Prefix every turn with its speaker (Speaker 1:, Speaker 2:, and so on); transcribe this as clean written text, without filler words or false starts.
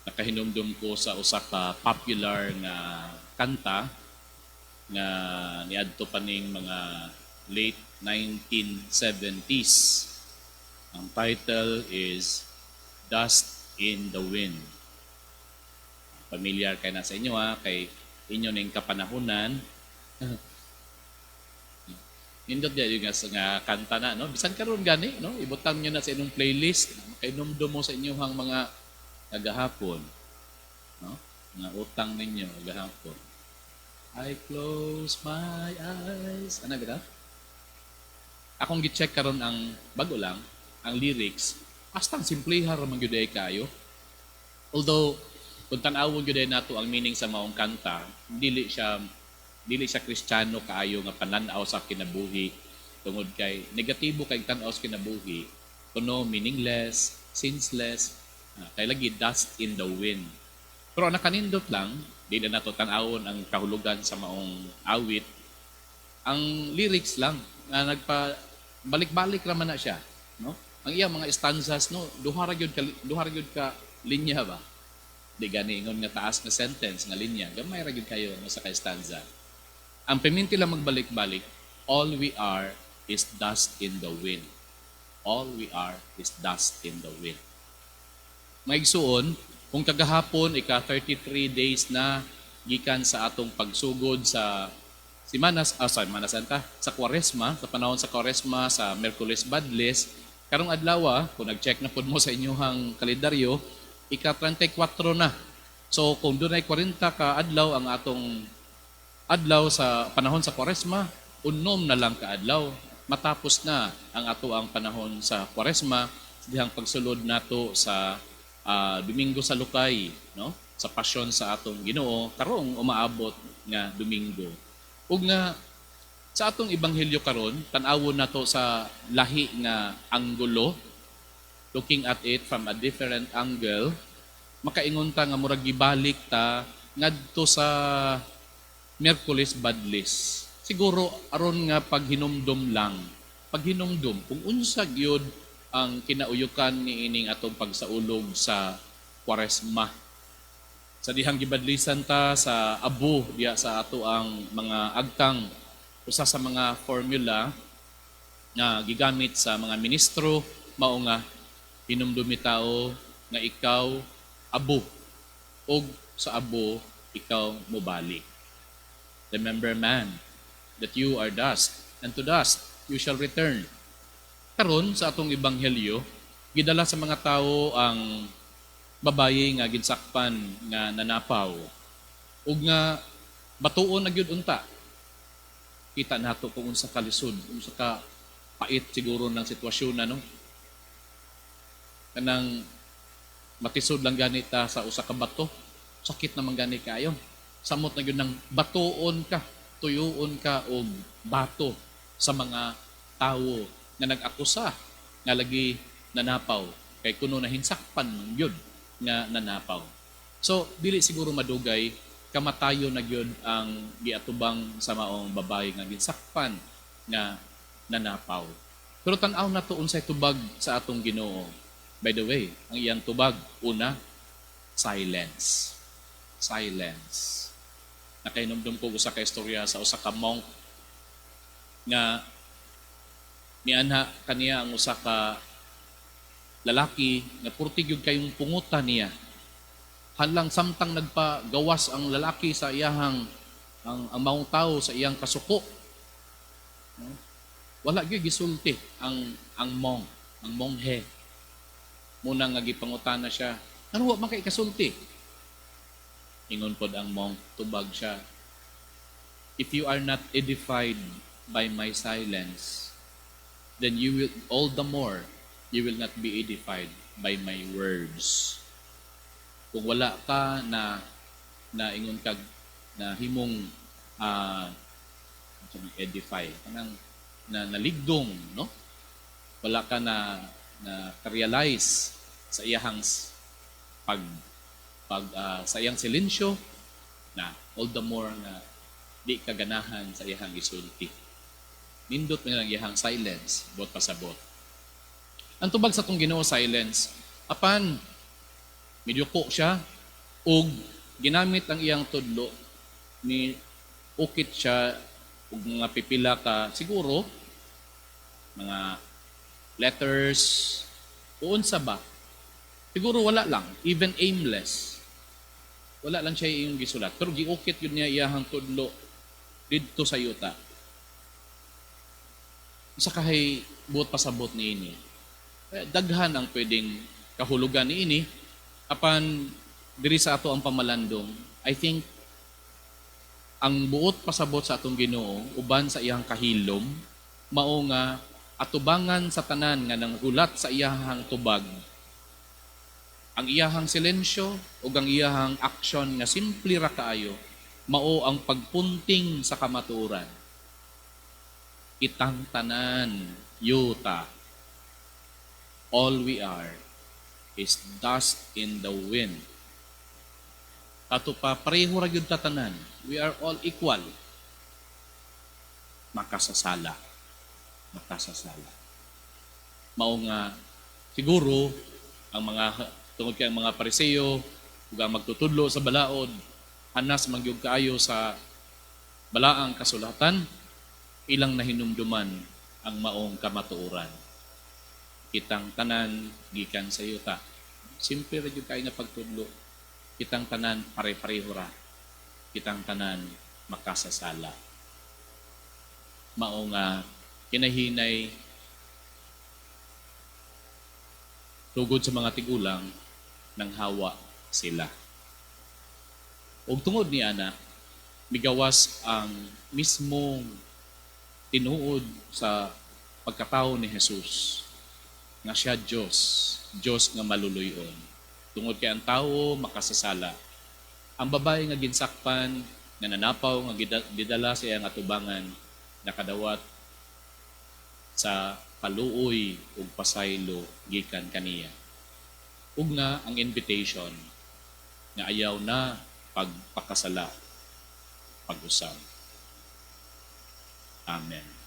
Speaker 1: nakahinumdum ko sa usa ka popular nga kanta nga niadto pa ning mga late 1970s. Ang title is Dust in the Wind. Familiar kay na sa inyo kay inyo ning kapanahunan. Nindot dia yung nga kanta na, no? Bisan karon gani, no? Ibutang niyo na sa inyong playlist, kainomdom mo sa inyong mga kagahapon, no? Nga utang ninyo kagahapon. I close my eyes. Ano gada? Akong gi-check karon ang bago lang, ang lyrics, hastang simplehar man gyud kayo. Although kung tan-awon gyud nato ang meaning sa maong kanta, dili siya Kristiyano kaayo nga pananaw sa kinabuhi tungod kay negatibo kay tan-aw sa kinabuhi kuno meaningless, senseless, kay lagi dust in the wind. Pero nakanindot lang, di na nato tan-awon ang kahulugan sa maong awit. Ang lyrics lang nga nagpa balik-balik ra man na siya, no? Ang iyang mga stanzas, no, duha ra gyud ka linya ba? Di gani ingon nga taas na sentence nga linya, gamay ra gyud kayo sa ka stanza. Ang peminti lang magbalik-balik, all we are is dust in the wind. All we are is dust in the wind. Maigsuon, kung kagahapon, 33 days na gikan sa atong pagsugod sa Semana Santa, sa Kwaresma, sa panahon sa Kwaresma, sa Miyerkules Badles, karong adlaw, kung nag-check na po mo sa inyong kalendaryo, 34 na. So kung doon ay 40 ka adlaw ang atong adlaw sa panahon sa Kwaresma, unom na lang ka adlaw. Matapos na ang ato ang panahon sa Kwaresma, dihang pagsulod nato sa Domingo sa Lukay, no? Sa pasyon sa atong Ginoo, karong umaabot nga Domingo. Ug nga sa atong ebanghelyo karon, tan-awon nato sa lahi nga anggulo, looking at it from a different angle, makaingon ta nga murag gibalik ta ngadto sa Miyerkules Badles. Siguro aron nga paghinumdom lang. Paghinumdom kung unsa gyud ang kinauyukan ni ining atong pagsaulog sa Kwaresma. Sa dihang gibadlisan ta sa abo diya sa ato ang mga agtang, usa sa mga formula nga gigamit sa mga ministro mao nga hinumdumi tao nga ikaw abo og sa abo ikaw mobalik. Remember, man, that you are dust, and to dust you shall return. Karon sa atong ebanghelyo, gidala sa mga tao ang babaye nga ginsakpan nga nanapaw ug nga batuon na gyud unta. Kita nato kung unsa ka lisod, unsa ka pait siguro ng sitwasyon na, no? Kanang matisod lang ganita sa usa ka bato, sakit naman gani kayo. Samot na yun ng batuon ka, tuyuon ka o bato sa mga tao na nag-akusa nga lagi nanapaw. Kay kuno na hinsakpan man yun nga nanapaw. So, dili siguro madugay, kamatayo na yun ang giatubang sa maong babae nga ginsakpan nga nanapaw. Pero tanaw na to unsay tubag sa atong Ginoo. By the way, ang iyang tubag, una, silence. Silence. Nakainomdom ko usa ka istorya sa usa ka monk nga nianha kaniya ang usa ka lalaki nga purti gyud kayong pungutan niya. Hanlang samtang nagpagawas ang lalaki sa iyahang ang maong tao sa iyang kasuko. Wala gyud gisulti ang monk, ang monghe. Muna nga gipangutana siya, ano wa man kay kasulti? Ingon pod ang monk, tubag siya. If you are not edified by my silence, then you will, all the more, you will not be edified by my words. Kung wala ka na ingon kag na himong edify, kanang na naligdong, no? Wala ka na realize sa iyahang sa iyang silensyo na all the more na di kaganahan sa iyang isulti. Nindot mo lang iyang silence, bot pasabot. Ang tubag sa itong Ginoo silence, apan medyo ko siya, ug ginamit ang iyang tudlo ni ukit siya ug mga pipila ka siguro mga letters o unsa ba. Siguro wala lang, even aimless. Wala lang siya iyong gisulat. Pero giukit yun niya iyahang tudlo didto sa yuta. Sa kahay buot pasabot ni ini. Daghan ang pwedeng kahulugan ni ini apan diri sa ato ang pamalandong. I think ang buot pasabot sa atong Ginoo uban sa iyang kahilom mao nga atubangan sa tanan nga nanghulat sa iyahang tubag. Ang iyahang silensyo o ang iyahang aksyon nga simple ra kaayo mao ang pagpunting sa kamatuoran. Itang tanan, yuta, all we are is dust in the wind. Ato pa pareho ra gyud ta tanan. We are all equal. Makasasala. Makasasala. Mao nga siguro ang mga tungod kay ang mga Pariseo ug ang magtutudlo sa balaod hanas mangyud kaayo sa balaang kasulatan ilang nahinumduman ang maong kamatuoran. Kitang tanan gikan sa yuta. Simple ra gyud kay nga pagtudlo. Kitang tanan pare-pareho ra. Kitang tanan makasasala. Mao nga kinahinay tugod sa mga tigulang nang hawa sila. Ug tungod ni ana migawas ang mismong tinuod sa pagkatao ni Jesus nga siya Diyos, Diyos nga maluluyon. Tungod kay ang tao makasasala. Ang babae nga ginsakpan, nga nanapaw, nga gidala sa iyang atubangan, nakadawat sa paluoy ug pasaylo gikan kaniya. Ug nga ang invitation nga ayaw na pagpakasala pag-usab. Amen.